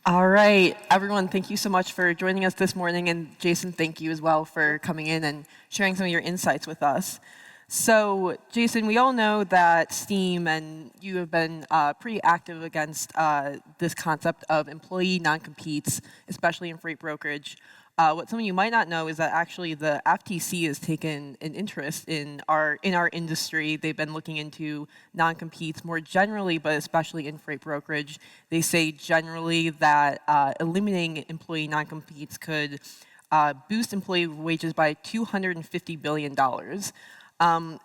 All right, everyone, thank you so much for joining us this morning. And Jason, thank you as well for coming in and sharing some of your insights with us. So, Jason, we all know that Steam and you have been pretty active against this concept of employee non-competes, especially in freight brokerage. What some of you might not know is that actually the FTC has taken an interest in our industry. They've been looking into non-competes more generally, but especially in freight brokerage. They say generally that eliminating employee non-competes could boost employee wages by $250 billion.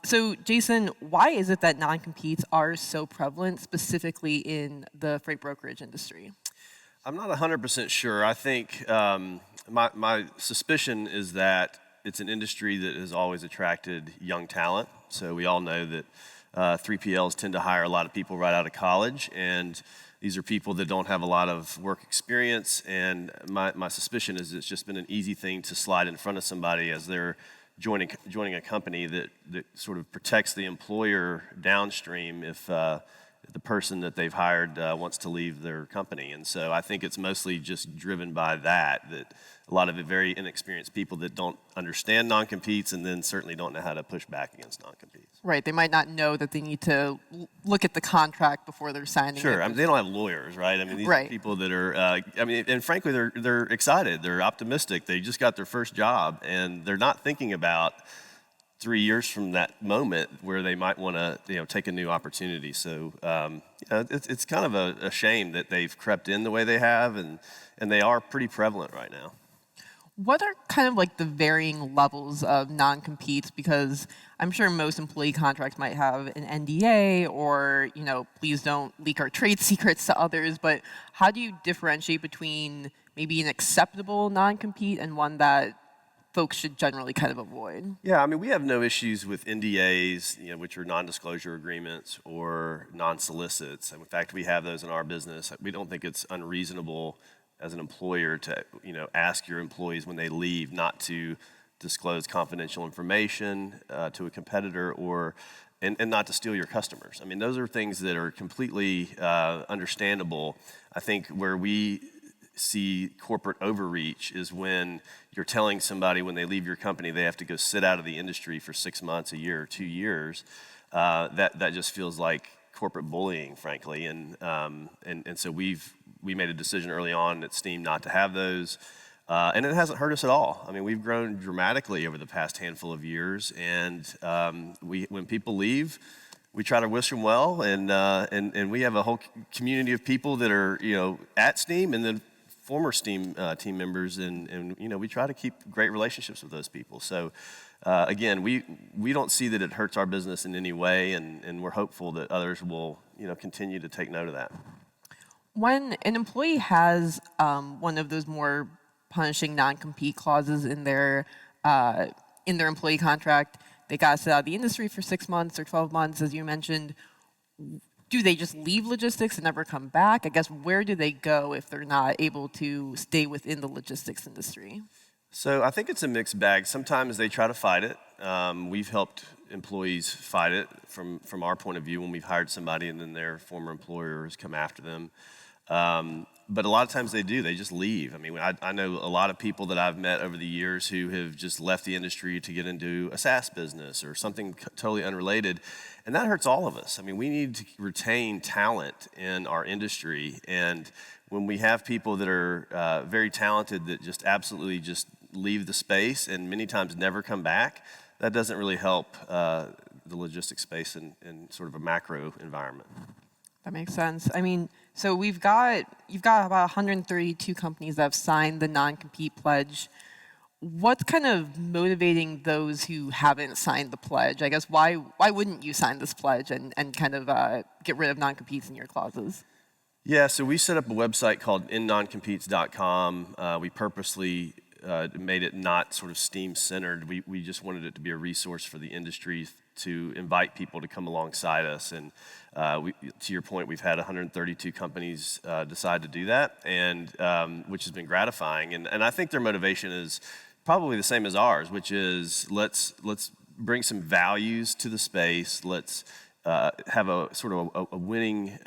So, Jason, why is it that non-competes are so prevalent, specifically in the freight brokerage industry? I'm not 100% sure. I think my suspicion is that it's an industry that has always attracted young talent. So we all know that 3PLs tend to hire a lot of people right out of college, and these are people that don't have a lot of work experience. And my suspicion is it's just been an easy thing to slide in front of somebody as they're joining a company that sort of protects the employer downstream if the person that they've hired wants to leave their company. And so I think it's mostly just driven by that a lot of very inexperienced people that don't understand non-competes and then certainly don't know how to push back against non-competes. Right, they might not know that they need to look at the contract before they're signing it. Sure, I mean, they don't have lawyers, right? I mean, these are people that are, and frankly, they're excited, they're optimistic, they just got their first job, and they're not thinking about 3 years from that moment where they might want to, take a new opportunity. So, it's kind of a shame that they've crept in the way they have, and they are pretty prevalent right now. What are kind of like the varying levels of non-competes? Because I'm sure most employee contracts might have an NDA or, please don't leak our trade secrets to others. But how do you differentiate between maybe an acceptable non-compete and one that folks should generally kind of avoid? Yeah, I mean, we have no issues with NDAs, which are non-disclosure agreements, or non-solicits. In fact, we have those in our business. We don't think it's unreasonable as an employer to, ask your employees when they leave not to disclose confidential information to a competitor and not to steal your customers. I mean, those are things that are completely understandable. I think where we see corporate overreach is when you're telling somebody when they leave your company they have to go sit out of the industry for 6 months, a year, or 2 years. That just feels like corporate bullying, frankly. And so we made a decision early on at Steam not to have those. And it hasn't hurt us at all. I mean, we've grown dramatically over the past handful of years. And when people leave, we try to wish them well. And we have a whole community of people that are, at Steam and then former Steam team members. And we try to keep great relationships with those people. So again, we don't see that it hurts our business in any way. And we're hopeful that others will, continue to take note of that. When an employee has one of those more punishing non-compete clauses in their employee contract, they got to sit out of the industry for 6 months or 12 months, as you mentioned. Do they just leave logistics and never come back? I guess, where do they go if they're not able to stay within the logistics industry? So I think it's a mixed bag. Sometimes they try to fight it. We've helped employees fight it from our point of view when we've hired somebody and then their former employer has come after them. But a lot of times they do. They just leave. I mean, I know a lot of people that I've met over the years who have just left the industry to get into a SaaS business or something totally unrelated, and that hurts all of us. I mean, we need to retain talent in our industry, and when we have people that are very talented that just absolutely just leave the space and many times never come back, that doesn't really help the logistics space in sort of a macro environment. That makes sense. I mean, so you've got about 132 companies that have signed the non-compete pledge. What's kind of motivating those who haven't signed the pledge? I guess why wouldn't you sign this pledge and kind of get rid of non-competes in your clauses? Yeah, so we set up a website called innoncompetes.com. We purposely made it not sort of Steam-centered. We just wanted it to be a resource for the industry to invite people to come alongside us. And to your point, we've had 132 companies decide to do that, and which has been gratifying. And I think their motivation is probably the same as ours, which is let's bring some values to the space. Let's have a sort of a winning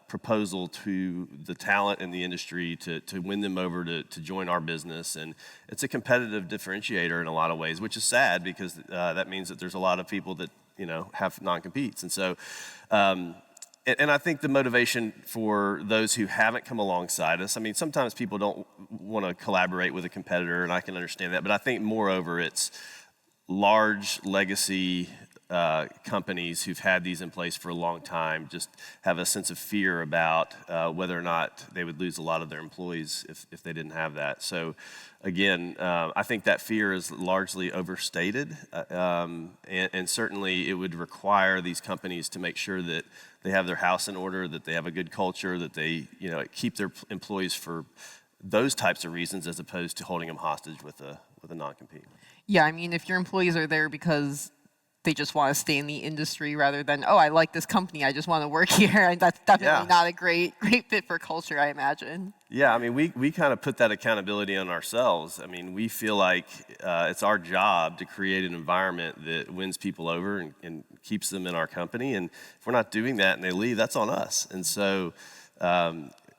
proposal to the talent in the industry to win them over to join our business. And it's a competitive differentiator in a lot of ways, which is sad because that means that there's a lot of people that, have non-competes. And so, and I think the motivation for those who haven't come alongside us, I mean, sometimes people don't want to collaborate with a competitor, and I can understand that. But I think moreover, it's large legacy companies who've had these in place for a long time just have a sense of fear about whether or not they would lose a lot of their employees if they didn't have that. So again, I think that fear is largely overstated, and certainly it would require these companies to make sure that they have their house in order, that they have a good culture, that they keep their employees for those types of reasons as opposed to holding them hostage with a non-compete. Yeah, I mean, if your employees are there because they just want to stay in the industry rather than, I like this company, I just want to work here, and that's definitely not a great fit for culture, I imagine. Yeah, I mean, we kind of put that accountability on ourselves. I mean, we feel like it's our job to create an environment that wins people over and keeps them in our company. And if we're not doing that and they leave, that's on us. And so,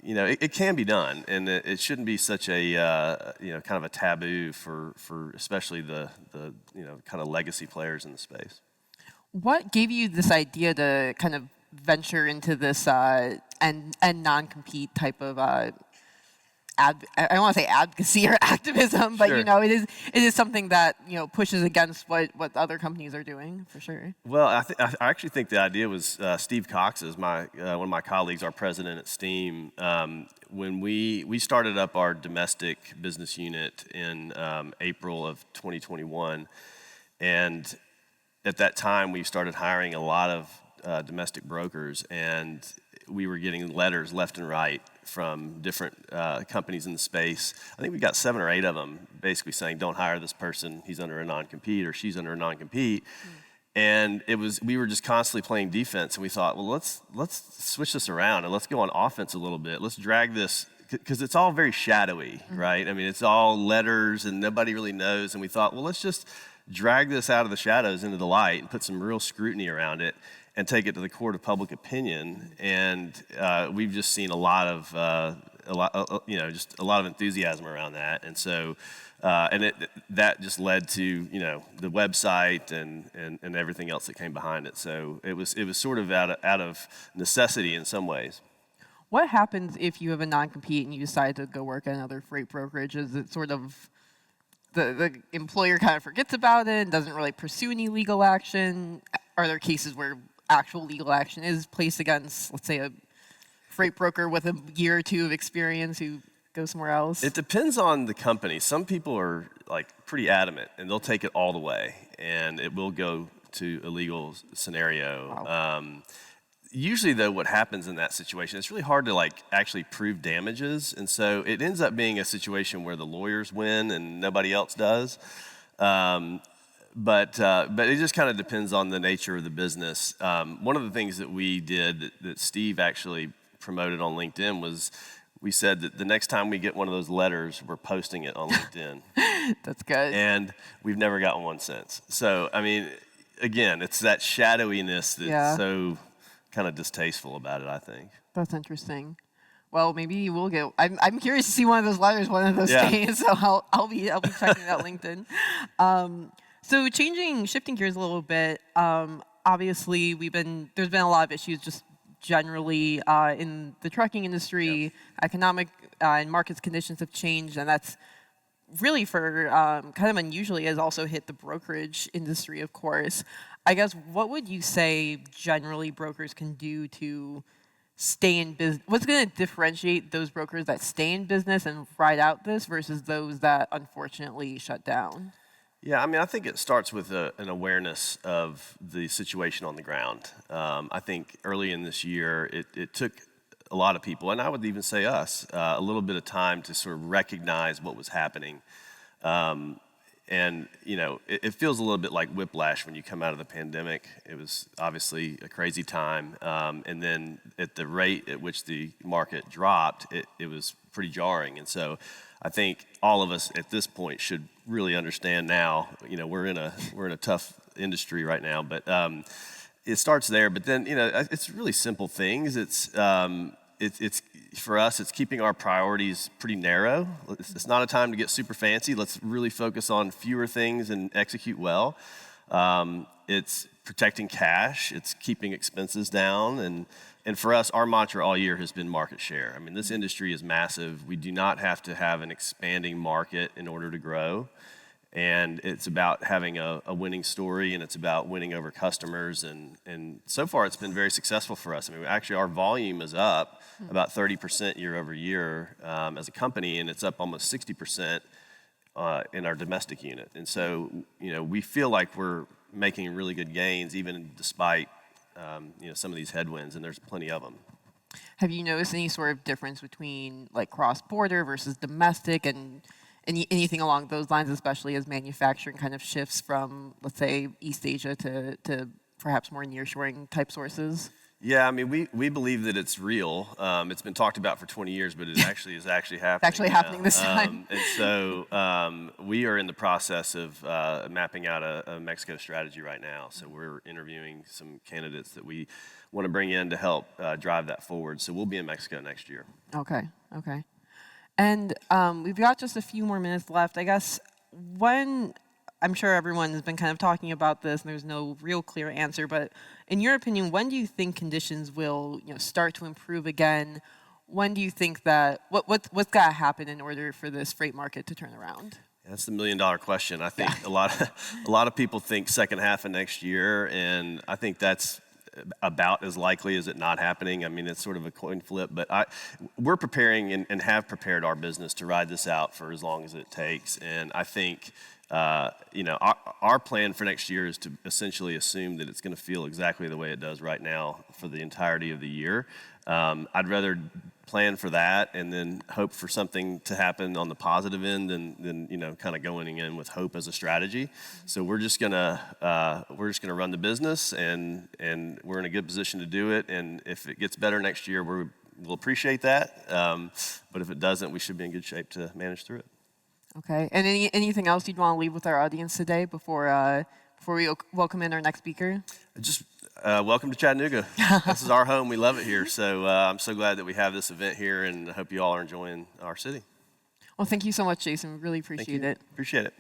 it can be done, and it shouldn't be such a kind of a taboo for especially the kind of legacy players in the space. What gave you this idea to kind of venture into this and non-compete type of I don't want to say advocacy or activism, but Sure. it is something that pushes against what other companies are doing for sure. Well, I actually think the idea was Steve Cox's, one of my colleagues, our president at Steam. When we started up our domestic business unit in April of 2021, and at that time we started hiring a lot of domestic brokers, and we were getting letters left and right from different companies in the space. I think we got 7 or 8 of them basically saying, don't hire this person, he's under a non-compete or she's under a non-compete. And we were just constantly playing defense, and we thought, well, let's switch this around and let's go on offense a little bit. Let's drag this, because it's all very shadowy, right? I mean, it's all letters and nobody really knows. And we thought, well, let's just drag this out of the shadows into the light and put some real scrutiny around it and take it to the court of public opinion. And we've just seen a lot of enthusiasm around that. And so, that just led to the website and everything else that came behind it. So it was sort of out of necessity in some ways. What happens if you have a non-compete and you decide to go work at another freight brokerage? Is it sort of the employer kind of forgets about it and doesn't really pursue any legal action? Are there cases where actual legal action is placed against, let's say, a freight broker with a year or 2 of experience who goes somewhere else? It depends on the company. Some people are pretty adamant, and they'll take it all the way, and it will go to a legal scenario. Wow. Usually, though, what happens in that situation, it's really hard to actually prove damages, and so it ends up being a situation where the lawyers win and nobody else does. But it just kind of depends on the nature of the business. One of the things that we did that Steve actually promoted on LinkedIn was we said that the next time we get one of those letters, we're posting it on LinkedIn. That's good. And we've never gotten one since. So, I mean, again, it's that shadowiness that's so kind of distasteful about it, I think. That's interesting. Well, maybe we'll get. I'm curious to see one of those letters one of those days. So I'll be checking out LinkedIn. So shifting gears a little bit. Obviously, there's been a lot of issues just generally in the trucking industry. Yep. Economic and markets conditions have changed, and that's really for kind of unusually has also hit the brokerage industry, of course. I guess, what would you say generally brokers can do to stay in business? What's going to differentiate those brokers that stay in business and ride out this versus those that unfortunately shut down? Yeah, I mean, I think it starts with an awareness of the situation on the ground. I think early in this year, it took a lot of people, and I would even say us, a little bit of time to sort of recognize what was happening. And, it feels a little bit like whiplash when you come out of the pandemic. It was obviously a crazy time. And then at the rate at which the market dropped, it was pretty jarring. And so I think all of us at this point should really understand now, we're in a tough industry right now, but It starts there, but then it's really simple things. It's for us. It's keeping our priorities pretty narrow. It's not a time to get super fancy. Let's really focus on fewer things and execute well. It's protecting cash. It's keeping expenses down, and for us, our mantra all year has been market share. I mean, this industry is massive. We do not have to have an expanding market in order to grow. And it's about having a winning story, and it's about winning over customers. And so far, it's been very successful for us. I mean, actually, our volume is up about 30% year over year as a company, and it's up almost 60% in our domestic unit. And so, we feel like we're making really good gains, even despite some of these headwinds, and there's plenty of them. Have you noticed any sort of difference between like cross-border versus domestic, and anything along those lines, especially as manufacturing kind of shifts from, let's say, East Asia to perhaps more nearshoring type sources? Yeah, I mean, we believe that it's real. It's been talked about for 20 years, but it actually is happening. It's actually happening this time. And so we are in the process of mapping out a Mexico strategy right now. So we're interviewing some candidates that we want to bring in to help drive that forward. So we'll be in Mexico next year. Okay. And we've got just a few more minutes left. I guess I'm sure everyone has been kind of talking about this, and there's no real clear answer, but in your opinion, when do you think conditions will start to improve again? When do you think that, what's got to happen in order for this freight market to turn around? That's the $1 million question. I think a lot of people think second half of next year, and I think that's about as likely as it not happening. I mean, it's sort of a coin flip, but we're preparing and have prepared our business to ride this out for as long as it takes. And I think, our plan for next year is to essentially assume that it's going to feel exactly the way it does right now for the entirety of the year. I'd rather plan for that and then hope for something to happen on the positive end than kind of going in with hope as a strategy. So we're just gonna run the business, and we're in a good position to do it. And if it gets better next year, we'll appreciate that. But if it doesn't, we should be in good shape to manage through it. Okay. And anything else you'd want to leave with our audience today before we welcome in our next speaker? Just welcome to Chattanooga. This is our home. We love it here. So I'm so glad that we have this event here, and I hope you all are enjoying our city. Well, thank you so much, Jason. We really appreciate it. Appreciate it.